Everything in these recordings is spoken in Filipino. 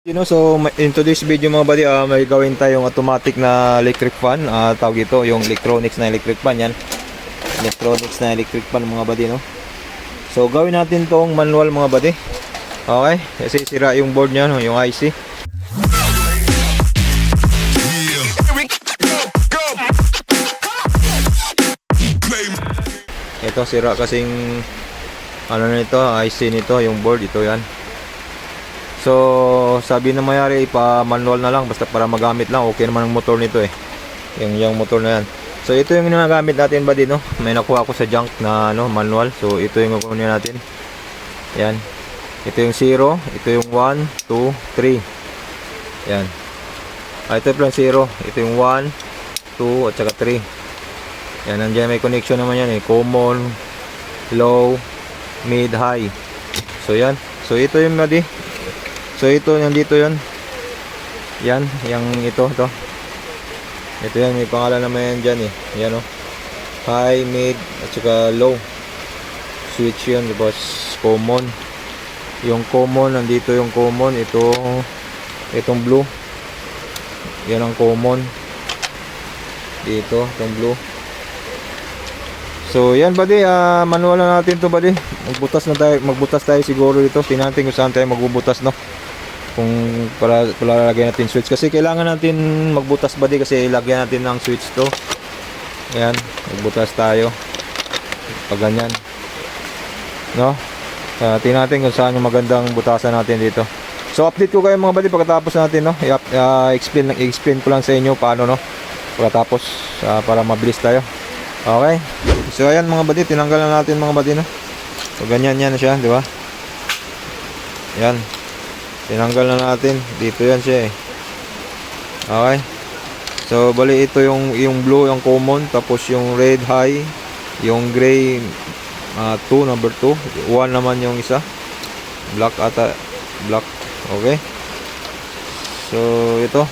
So in today's video mga buddy, may gawin tayong automatic na electric fan. Tawag ito yung electronics na electric fan yan. Electronics na electric fan mga buddy, no. So gawin natin tong manual mga buddy. Okay, kasi sira yung board niya, no, yung IC. Ito sira kasing ano nito, IC nito, yung board ito yan. So sabi na mayari ipa-manual na lang basta para magamit lang. Okay naman ang motor nito eh. Yung motor na yan. So ito yung ginagamit natin buddy, no. May nakuha ako sa junk na ano, manual. So ito yung kukunin natin. Yan. Ito yung 0, ito yung 1, 2, 3. Yan. Ito yung 0, ito yung 1, 2 at saka 3. Yan, nandiyan may connection naman yan eh. Common, low, mid, high. So yan. So ito yung buddy. So ito, nandito yun. Yan, yung ito. Ito yan, may pangalan naman yan dyan eh. Yan o. High, mid, at saka low. Switch yun, tapos common. Yung common, nandito yung common. Itong blue. Yan ang common. Dito, itong blue. So yan buddy, manual na natin to buddy. Magbutas tayo siguro dito. Tingnan natin kung saan tayo magbubutas, no. Kung para lagyan natin switch, kasi kailangan natin magbutas buddy, kasi lagyan natin ng switch to. Ayan, magbutas tayo pag ganyan, no. Tingnan natin kung saan yung magandang butasan natin dito. So update ko kayo mga buddy pagkatapos natin, no. I-explain ko lang sa inyo paano, no, pagkatapos para mabilis tayo. Okay, so ayan mga buddy, tinanggal na natin mga buddy, no. So ganyan yan siya, di ba? Yan, tinanggal na natin. Dito yan siya eh. Okay. So bali ito yung blue, yung common, tapos yung red high, yung gray 2, number 2, 1 naman yung isa. Black ata, black. Okay. So ito,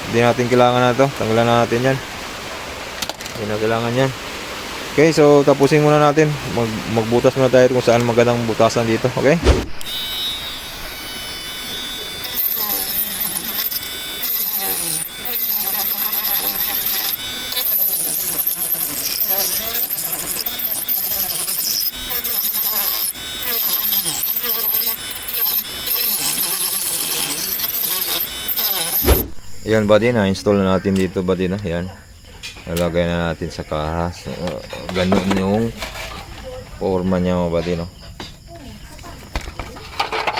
hindi natin kailangan na ito. Tanggalan na natin yan. Hindi na kailangan yan. Okay, so tapusin muna natin. Magbutas muna tayo kung saan magandang butasan dito. Okay. Ayan buddy, na-install na natin dito buddy, na. Ayan. Nalagay na natin sa kaha. So, ganun yung forma niya mga buddy, no.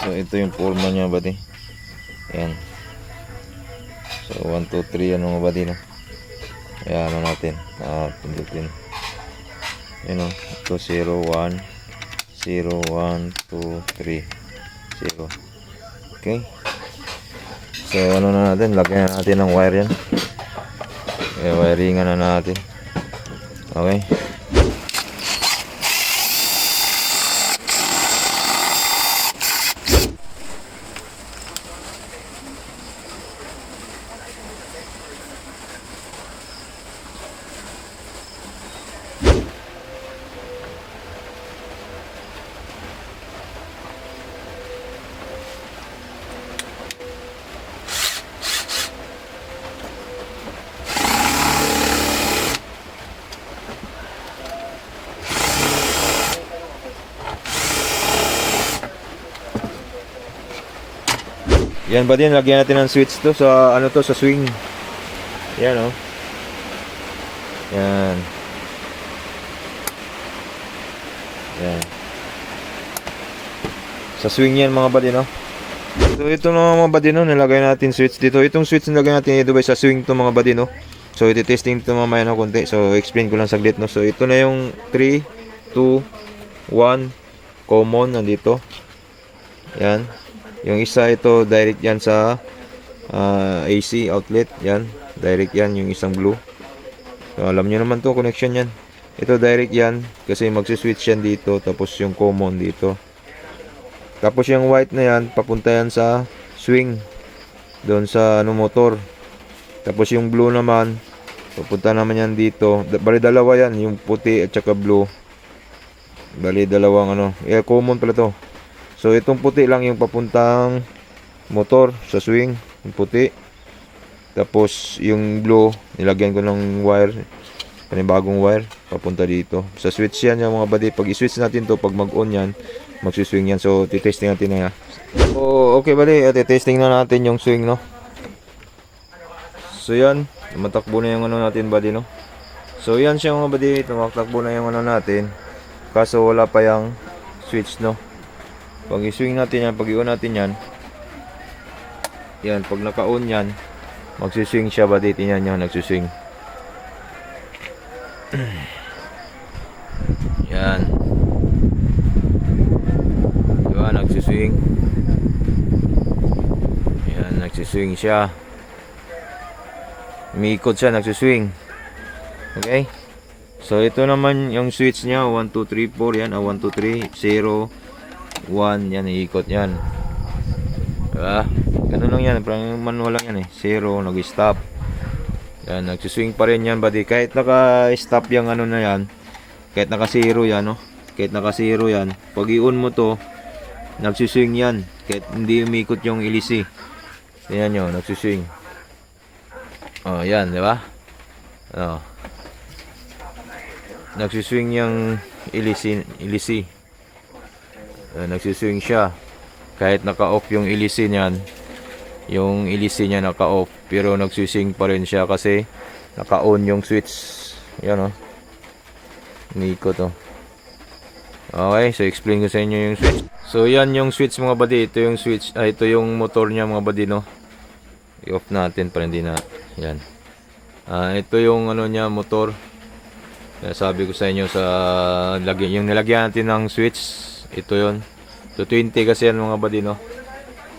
So ito yung forma niya buddy. Ayan. So 1, 2, 3 yan mga buddy, no. Ayan na natin. Pindutin. Ayan o. Ito 0, 1, 0, 1, 2, 3, 0. Okay. So ano na natin, lagyan na natin ng wire yan. Wiringan na natin. Okay. Yan ba din, lagyan natin ng switch to sa ano to, sa swing. Yan oh. Yan. Yan. Sa swing yan mga buddy, no. So ito na mga buddy, no, nilagay natin switch dito. Itong switch nilagay natin dito ba sa swing to mga buddy, no. So iti-testing to mamaya no konti. So explain ko lang saglit, no. So ito na yung 3, 2, 1 common nandito. Yan. Yung isa ito direct yan sa AC outlet. Yan, direct yan yung isang blue. So alam nyo naman to, connection yan. Ito direct yan kasi magsi-switch yan dito. Tapos yung common dito. Tapos yung white na yan, papunta yan sa swing, doon sa ano, motor. Tapos yung blue naman, papunta naman yan dito. Bali dalawa yan, yung puti at saka blue. Bali dalawang ano, common pala to. So itong puti lang yung papuntang motor sa swing, yung puti. Tapos yung blue, nilagyan ko ng wire, panibagong wire, papunta dito. Sa switch yan yung mga buddy. Pag i-switch natin to, pag mag-on yan, magsiswing yan. So, titesting natin na yan. So, okay buddy, titesting na natin yung swing, no? So, yan. Tumatakbo na yung ano natin buddy, no? So, yan siya mga buddy. Tumatakbo na yung ano natin. Kaso, wala pa yung switch, no? Pag i-swing natin yan, pag i-on natin yan, yan, pag naka-on yan, magsiswing siya buddy. Tingnan nyo, nagsiswing. Yan. Diba, nagsiswing. Yan, nagsiswing siya. Umiikot siya, nagsiswing. Okay? So, ito naman yung switch niya. 1, 2, 3, 4. Yan, 1, 2, 3, 0, 1. Yan, iikot yan. Diba? Ganun lang yan. Parang manual lang yan eh. 0, nag-stop. Yan, nagsiswing pa rin yan buddy. Kahit naka-stop yung ano na yan, kahit naka-0 yan, no? Kahit naka-0 yan, pag i-on mo to, nagsiswing yan. Kahit hindi umikot yung ilisi. Tingnan nyo, nagsiswing. Oh, yan, di ba? Oh. Nagsiswing yung ilisi. Nagsiswing siya. Kahit naka-off yung ilisi niyan, yung ilisi niya naka-off, pero nagsiswing pa rin siya kasi naka-on yung switch. Yan, oh. Umiikot, oh. Okay, so explain ko sa inyo yung switch. So yan yung switch mga buddy. Ito yung switch, ito yung motor niya mga buddy, no. I-off natin para hindi na yan. Ito yung ano niya, motor. Sabi ko sa inyo sa yung nilagyan natin ng switch, ito yon. 220 kasi yan mga buddy, no.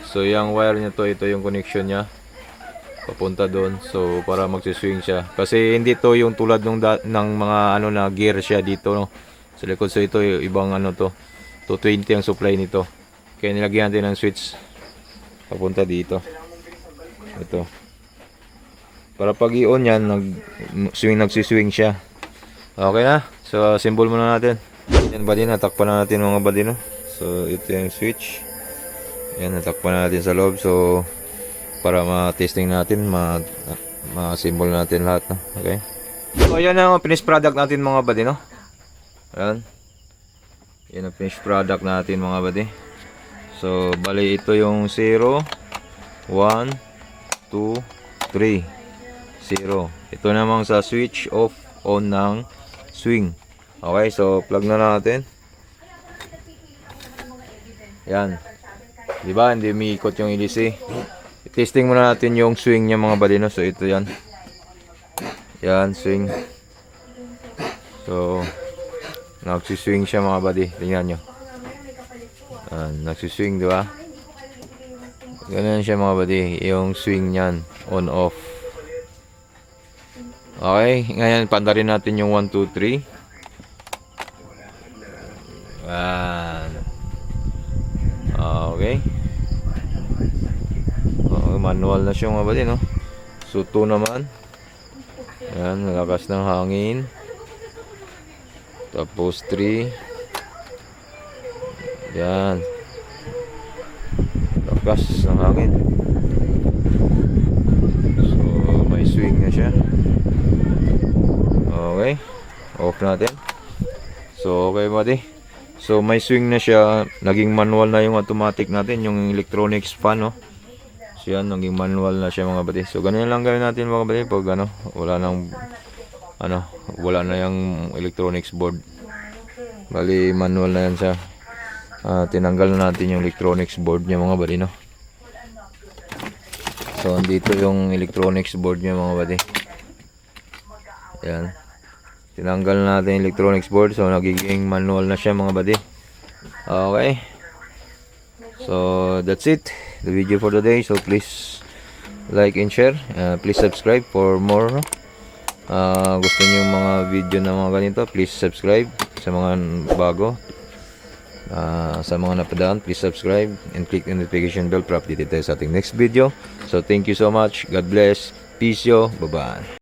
So yung wire niya to, ito yung connection niya papunta doon. So para magsiswing siya. Kasi hindi to yung tulad ng mga ano na gear siya dito, no. Sa likod, so ito yung ibang ano to. 220 ang supply nito. Kaya nilagyan natin ng switch papunta dito. Ito. Para pag i-on yan, nagsiswing siya. Okay na. So symbol muna natin. Yan buddy, natakpan na natin mga buddy, no. So ito yung switch. Yan, natakpan na natin sa loob. So para ma-testing natin, ma-symbol natin lahat, no? Okay. So yan ang finished product natin mga buddy, no. Ayan. Yan ang finished product natin mga buddy. So bali ito yung 0, 1, 2, 3, 0. Ito namang sa switch off on ng swing. Okay, so plug na natin. Yan. Diba, hindi umiikot yung ilisi. I-testing muna natin yung swing niya mga buddy, no? So ito yan. Yan, swing. So nagsiswing siya mga buddy. Tingnan nyo. Nagsiswing, diba? Ganun siya mga buddy. Yung swing niyan, on off. Okay, ngayon pandarin natin yung 1, 2, 3. Okay. Manual na siya mga buddy, no? So 2 naman. Ayan, lakas ng hangin. Tapos 3. Yan. Lakas ng hangin. So may swing na siya. Okay. Off natin. So okay buddy. So may swing na siya. Naging manual na yung automatic natin, yung electronics fan, no. So yan, naging manual na siya mga buddy. So ganyan lang gawin natin mga buddy pag wala na yung electronics board. Bali manual na yan siya. Tinanggal na natin yung electronics board niya mga buddy, no. So andito yung electronics board niya mga buddy. Yan. Tinanggal na natin yung electronics board. So nagiging manual na siya mga buddy. Okay. So that's it, the video for today. So please like and share. Please subscribe for more, no? Gusto niyo yung mga video na mga ganito, please subscribe. Sa mga bago, sa mga napadaan, please subscribe and click the notification bell para updated tayo sa ating next video. So thank you so much. God bless. Peace yo. Bye bye.